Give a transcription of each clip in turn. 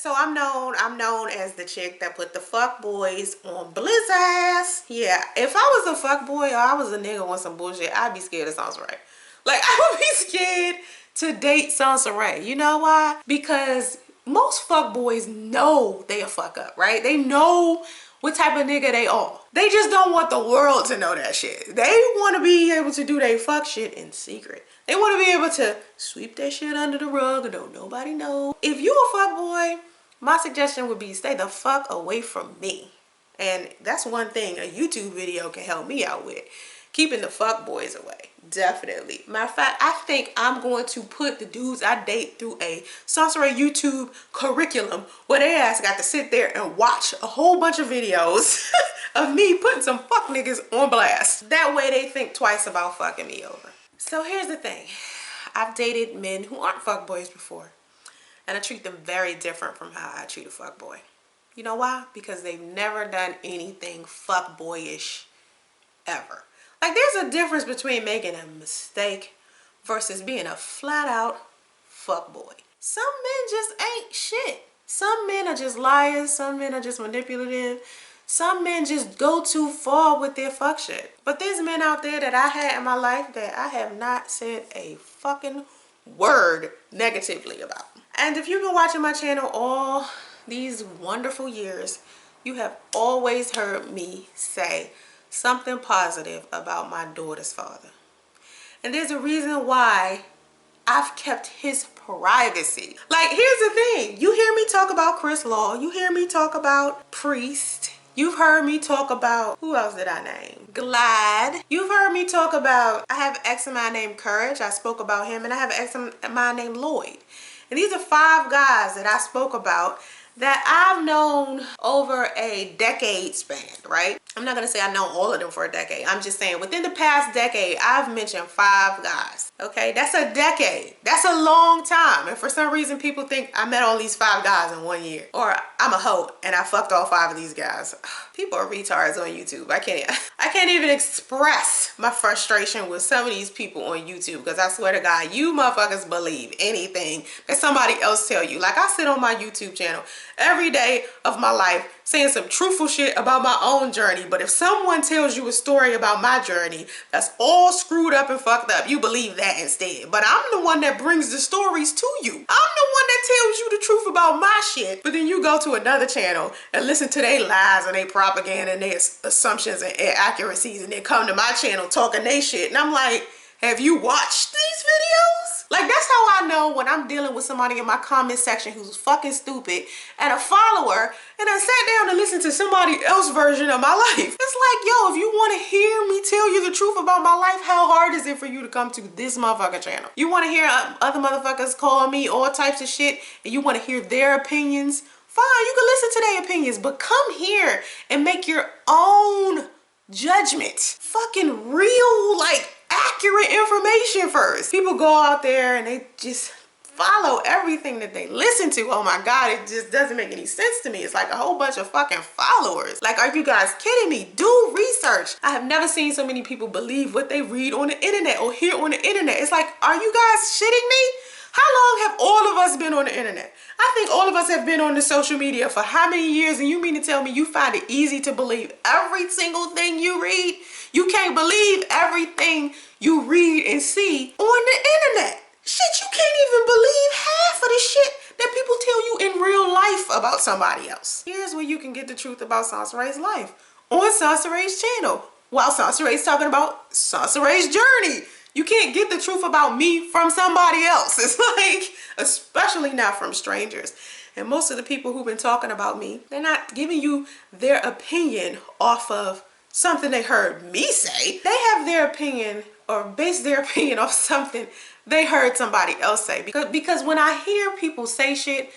So I'm known as the chick that put the fuck boys on Blizz ass. Yeah, if I was a fuck boy or I was a nigga on some bullshit, I'd be scared of Soncerae. Like, I would be scared to date Soncerae. You know why? Because most fuck boys know they a fuck up, right? They know what type of nigga they are. They just don't want the world to know that shit. They want to be able to do their fuck shit in secret. They want to be able to sweep that shit under the rug and don't nobody know. If you a fuck boy, my suggestion would be stay the fuck away from me. And that's one thing a YouTube video can help me out with. Keeping the fuck boys away. Definitely. Matter of fact, I think I'm going to put the dudes I date through a Soncerae YouTube curriculum where they ass got to sit there and watch a whole bunch of videos of me putting some fuck niggas on blast. That way they think twice about fucking me over. So here's the thing. I've dated men who aren't fuck boys before. And I treat them very different from how I treat a fuck boy. You know why? Because they've never done anything fuck boyish ever. Like, there's a difference between making a mistake versus being a flat out fuck boy. Some men just ain't shit. Some men are just liars. Some men are just manipulative. Some men just go too far with their fuck shit. But there's men out there that I had in my life that I have not said a fucking word negatively about. And if you've been watching my channel all these wonderful years, you have always heard me say something positive about my daughter's father. And there's a reason why I've kept his privacy. Like, here's the thing. You hear me talk about Chris Law. You hear me talk about Priest. You've heard me talk about, who else did I name? Glad. You've heard me talk about, I have an ex of mine named Courage. I spoke about him. And I have an ex of mine named Lloyd. And these are 5 guys that I spoke about that I've known over a decade span, right? I'm not gonna say I've known all of them for a decade. I'm just saying within the past decade, I've mentioned 5 guys, okay? That's a decade. That's a long time. And for some reason, people think I met all these 5 guys in 1 year. Or I'm a hoe and I fucked all 5 of these guys. People are retards on YouTube. I can't even express my frustration with some of these people on YouTube, because I swear to God, you motherfuckers believe anything that somebody else tell you. Like, I sit on my YouTube channel every day of my life saying some truthful shit about my own journey, but if someone tells you a story about my journey that's all screwed up and fucked up, you believe that instead. But I'm the one that brings the stories to you. I'm the one that tells you the truth about my shit, but then you go to another channel and listen to their lies and their propaganda and their assumptions and accuracies, and then come to my channel talking they shit, and I'm like, have you watched these videos? Like, that's how I know when I'm dealing with somebody in my comment section who's fucking stupid and a follower, and I sat down to listen to somebody else's version of my life. It's like, yo, if you want to hear me tell you the truth about my life, how hard is it for you to come to this motherfucking channel? You want to hear other motherfuckers call me all types of shit, and you want to hear their opinions? Fine, you can listen to their opinions, but come here and make your own judgment. Fucking real, like, accurate information first. People go out there and they just follow everything that they listen to. Oh my God, it just doesn't make any sense to me. It's like a whole bunch of fucking followers. Like, are you guys kidding me? Do research. I have never seen so many people believe what they read on the internet or hear on the internet. It's like, are you guys shitting me? How long have all of us been on the internet? I think all of us have been on the social media for how many years, and you mean to tell me you find it easy to believe every single thing you read? You can't believe everything you read and see on the internet. Shit, you can't even believe half of the shit that people tell you in real life about somebody else. Here's where you can get the truth about Soncerae's life. On Soncerae's channel. While Soncerae's talking about Soncerae's journey. You can't get the truth about me from somebody else. It's like, especially not from strangers. And most of the people who've been talking about me, they're not giving you their opinion off of something they heard me say. They have their opinion or base their opinion off something they heard somebody else say. Because when I hear people say shit,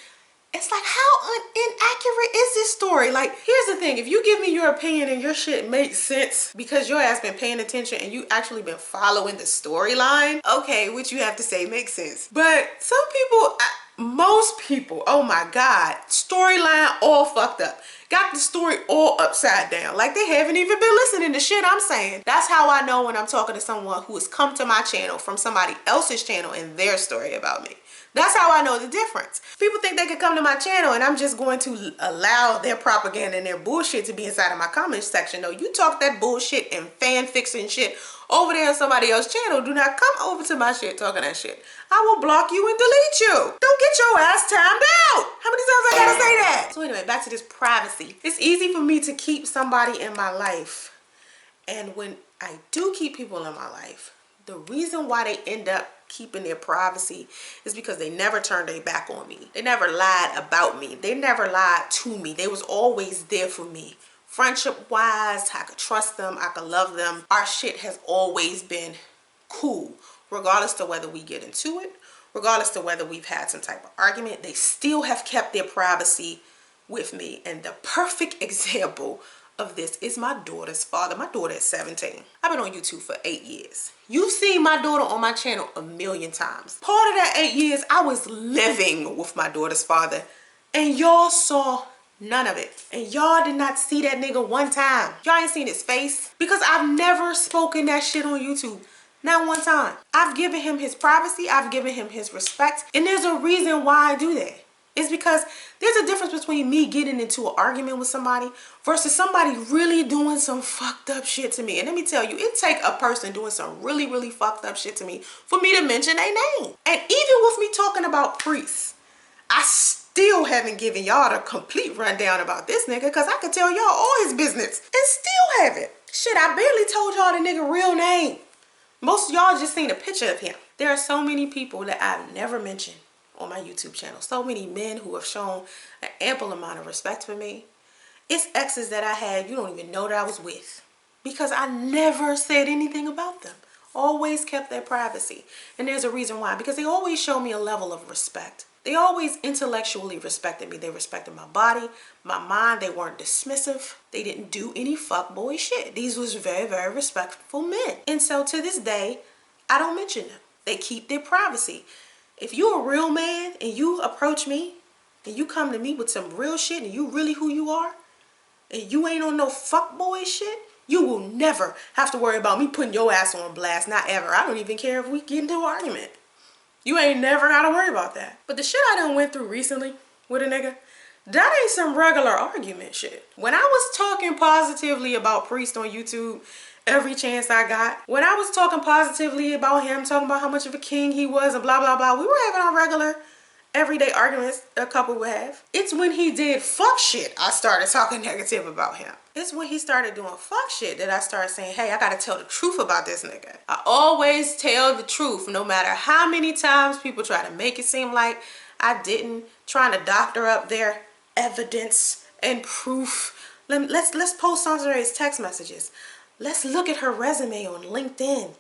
it's like, how inaccurate is this story? Like, here's the thing. If you give me your opinion and your shit makes sense because your ass been paying attention and you actually been following the storyline, okay, what you have to say makes sense. But some people, most people, oh my God, storyline all fucked up. Got the story all upside down. Like, they haven't even been listening to shit I'm saying. That's how I know when I'm talking to someone who has come to my channel from somebody else's channel and their story about me. That's how I know the difference. People think they can come to my channel and I'm just going to allow their propaganda and their bullshit to be inside of my comment section. No, you talk that bullshit and fan fiction shit over there on somebody else's channel. Do not come over to my shit talking that shit. I will block you and delete you. Don't get your ass timed out. How many times I gotta say that? So anyway, back to this privacy. It's easy for me to keep somebody in my life. And when I do keep people in my life, the reason why they end up keeping their privacy is because they never turned their back on me. They never lied about me. They never lied to me. They was always there for me. Friendship wise, I could trust them. I could love them. Our shit has always been cool. Regardless to whether we get into it, regardless to whether we've had some type of argument, they still have kept their privacy with me. And the perfect example of this is my daughter's father. My daughter is 17. I've been on YouTube for 8 years. You've seen my daughter on my channel a million times. Part of that 8 years, I was living with my daughter's father, and y'all saw none of it. And y'all did not see that nigga one time. Y'all ain't seen his face because I've never spoken that shit on YouTube. Not one time. I've given him his privacy. I've given him his respect. And there's a reason why I do that. It's because there's a difference between me getting into an argument with somebody versus somebody really doing some fucked up shit to me. And let me tell you, it take a person doing some really, really fucked up shit to me for me to mention their name. And even with me talking about priests, I still haven't given y'all the complete rundown about this nigga because I could tell y'all all his business and still haven't. Shit, I barely told y'all the nigga real name. Most of y'all just seen a picture of him. There are so many people that I've never mentioned on my YouTube channel. So many men who have shown an ample amount of respect for me. It's exes that I had you don't even know that I was with because I never said anything about them. Always kept their privacy. And there's a reason why. Because they always showed me a level of respect. They always intellectually respected me. They respected my body, my mind. They weren't dismissive. They didn't do any fuckboy shit. These was very, very respectful men. And so to this day, I don't mention them. They keep their privacy. If you're a real man and you approach me and you come to me with some real shit and you really who you are and you ain't on no fuckboy shit, you will never have to worry about me putting your ass on blast. Not ever. I don't even care if we get into an argument. You ain't never gotta worry about that. But the shit I done went through recently with a nigga, that ain't some regular argument shit. When I was talking positively about Priest on YouTube every chance I got, when I was talking positively about him, talking about how much of a king he was and blah, blah, blah, we were having our regular everyday arguments a couple would have. It's when he did fuck shit I started talking negative about him. It's when he started doing fuck shit that I started saying, hey, I gotta tell the truth about this nigga. I always tell the truth, no matter how many times people try to make it seem like I didn't, trying to doctor up their evidence and proof. Let's post Soncerae's text messages. Let's look at her resume on LinkedIn.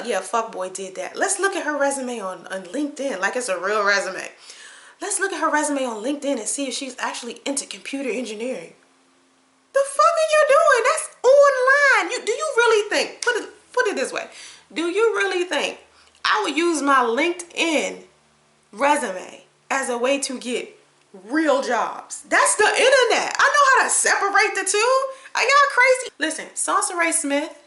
Yeah, fuckboy did that. Let's look at her resume on LinkedIn like it's a real resume. Let's look at her resume on LinkedIn and see if she's actually into computer engineering. The fuck are you doing? That's online. Do you really think, put it this way, do you really think I would use my LinkedIn resume as a way to get real jobs? That's the internet. I know how to separate the two. Are y'all crazy? Listen, Soncerae Smith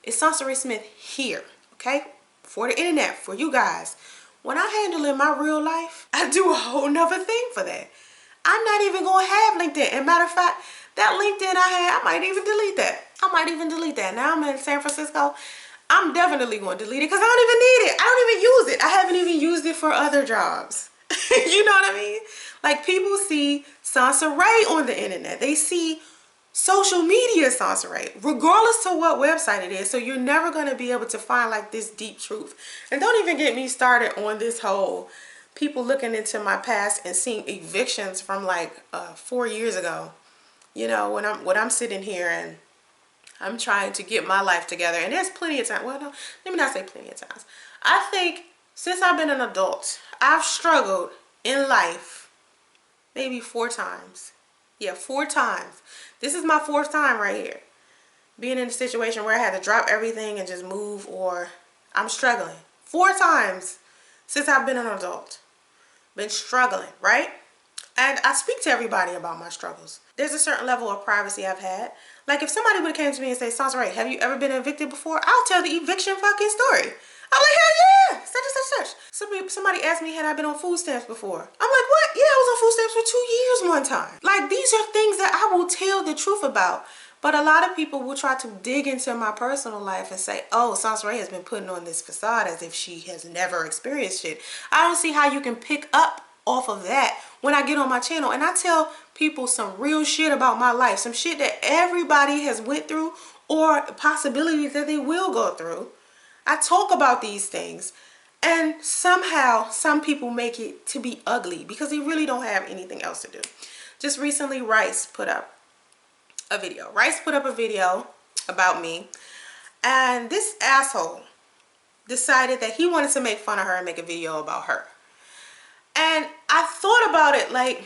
is Soncerae Smith here, okay? For the internet, for you guys. When I handle in my real life, I do a whole nother thing for that. I'm not even gonna have LinkedIn. And matter of fact, that LinkedIn I had, I might even delete that. I might even delete that. Now I'm in San Francisco. I'm definitely going to delete it because I don't even need it. I don't even use it. I haven't even used it for other jobs. You know what I mean? Like, people see Soncerae on the internet. They see social media Soncerae, regardless to what website it is. So you're never going to be able to find like this deep truth. And don't even get me started on this whole people looking into my past and seeing evictions from like 4 years ago. You know, when I'm sitting here and I'm trying to get my life together, and there's plenty of time. Well, no, let me not say plenty of times. I think since I've been an adult, I've struggled in life maybe 4 times. Yeah, 4 times. This is my 4th time right here. Being in a situation where I had to drop everything and just move, or I'm struggling. 4 times since I've been an adult. Been struggling, right? And I speak to everybody about my struggles. There's a certain level of privacy I've had. Like, if somebody would have came to me and say, Soncerae, have you ever been evicted before? I'll tell the eviction fucking story. I'm like, hell yeah, such. Somebody asked me, had I been on food stamps before? I'm like, what? Yeah, I was on food stamps for 2 years one time. Like, these are things that I will tell the truth about. But a lot of people will try to dig into my personal life and say, oh, Soncerae has been putting on this facade as if she has never experienced shit. I don't see how you can pick up off of that when I get on my channel and I tell people some real shit about my life, some shit that everybody has went through or possibilities that they will go through. I talk about these things, and somehow some people make it to be ugly because they really don't have anything else to do. Just recently, Rice put up a video. Rice put up a video about me, and this asshole decided that he wanted to make fun of her and make a video about her. And I thought about it, like,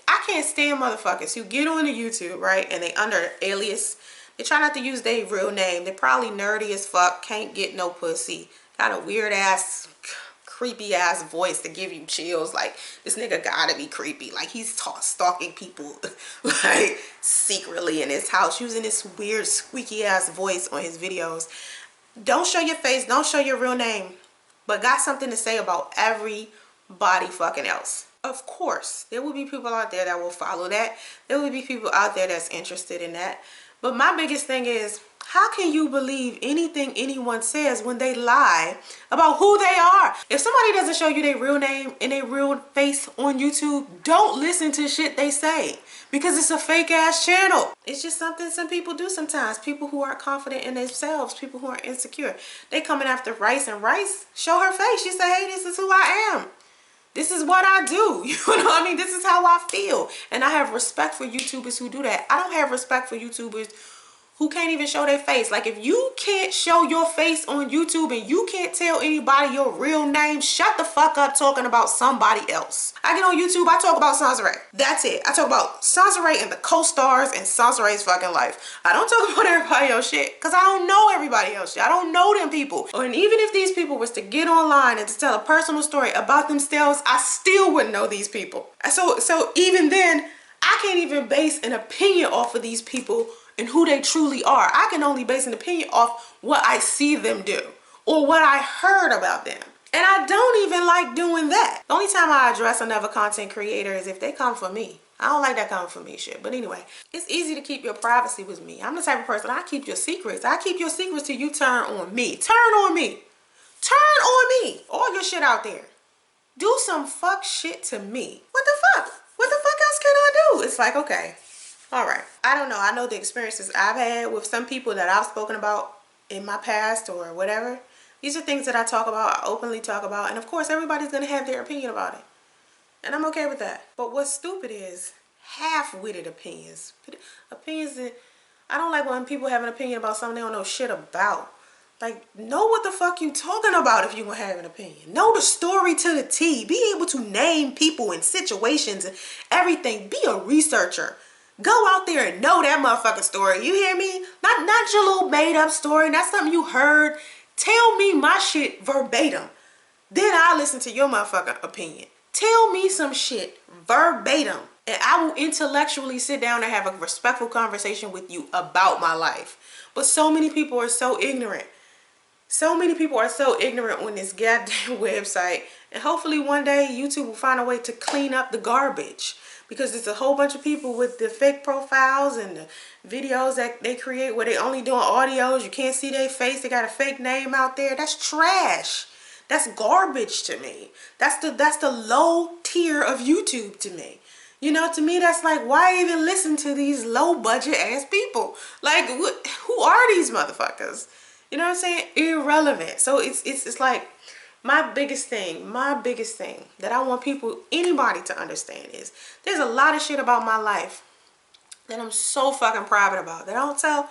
I can't stand motherfuckers who get on the YouTube, right, and they under alias. They try not to use their real name. They're probably nerdy as fuck, can't get no pussy, got a weird ass, creepy ass voice to give you chills. Like, this nigga gotta be creepy. Like, he's stalking people like secretly in his house using this weird squeaky ass voice on his videos. Don't show your face, don't show your real name, but got something to say about everybody fucking else. Of course, there will be people out there that will follow that. There will be people out there that's interested in that. But my biggest thing is, how can you believe anything anyone says when they lie about who they are? If somebody doesn't show you their real name and their real face on YouTube, don't listen to shit they say because it's a fake ass channel. It's just something some people do sometimes. People who aren't confident in themselves, people who are insecure. They coming after Rice, and Rice show her face. She say, hey, this is who I am. This is what I do. You know what I mean? This is how I feel. And I have respect for YouTubers who do that. I don't have respect for YouTubers who can't even show their face. Like, if you can't show your face on YouTube and you can't tell anybody your real name, shut the fuck up talking about somebody else. I get on YouTube, I talk about Soncerae. That's it. I talk about Soncerae and the co-stars and Soncerae's fucking life. I don't talk about everybody else shit because I don't know everybody else shit. I don't know them people. And even if these people was to get online and to tell a personal story about themselves, I still wouldn't know these people. So even then, I can't even base an opinion off of these people and who they truly are. I can only base an opinion off what I see them do or what I heard about them. And I don't even like doing that. The only time I address another content creator is if they come for me. I don't like that coming for me shit. But anyway, it's easy to keep your privacy with me. I'm the type of person, I keep your secrets. I keep your secrets till you turn on me. Turn on me. Turn on me. All your shit out there. Do some fuck shit to me. What the fuck? What the fuck else can I do? It's like, okay. All right. I don't know. I know the experiences I've had with some people that I've spoken about in my past or whatever. These are things that I talk about, I openly talk about. And of course, everybody's going to have their opinion about it. And I'm okay with that. But what's stupid is half-witted opinions. Opinions that I don't like when people have an opinion about something they don't know shit about. Like, know what the fuck you talking about if you're going to have an opinion. Know the story to the T. Be able to name people and situations and everything. Be a researcher. Go out there and know that motherfucking story. You hear me? Not your little made up story. Not something you heard. Tell me my shit verbatim. Then I'll listen to your motherfucking opinion. Tell me some shit verbatim. And I will intellectually sit down and have a respectful conversation with you about my life. But so many people are so ignorant. So many people are so ignorant on this goddamn website. And hopefully one day YouTube will find a way to clean up the garbage. Because there's a whole bunch of people with the fake profiles and the videos that they create where they only doing audios. You can't see their face. They got a fake name out there. That's trash. That's garbage to me. That's the low tier of YouTube to me. You know, to me, that's like, why even listen to these low budget ass people? Like, who are these motherfuckers? You know what I'm saying? Irrelevant. So it's like, my biggest thing that I want anybody to understand is there's a lot of shit about my life that I'm so fucking private about that I don't tell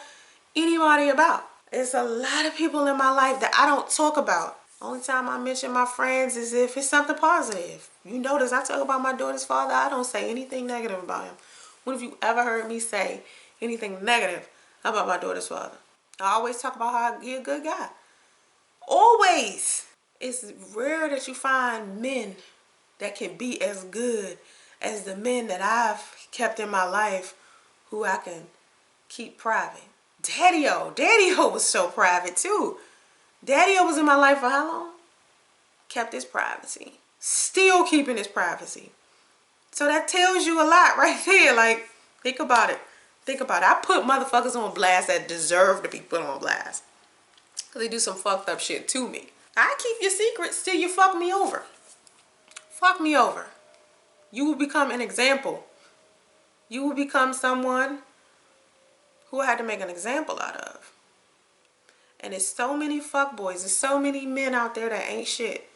anybody about. There's a lot of people in my life that I don't talk about. Only time I mention my friends is if it's something positive. You notice I talk about my daughter's father. I don't say anything negative about him. When have you ever heard me say anything negative about my daughter's father? I always talk about how he's a good guy. Always. It's rare that you find men that can be as good as the men that I've kept in my life who I can keep private. Daddy-O was so private too. Daddy-O was in my life for how long? kept his privacy. Still keeping his privacy. So that tells you a lot right there. Like, think about it. Think about it. I put motherfuckers on blast that deserve to be put on blast. Because they do some fucked up shit to me. I keep your secrets till you fuck me over. Fuck me over. You will become an example. You will become someone who I had to make an example out of. And there's so many fuckboys. There's so many men out there that ain't shit.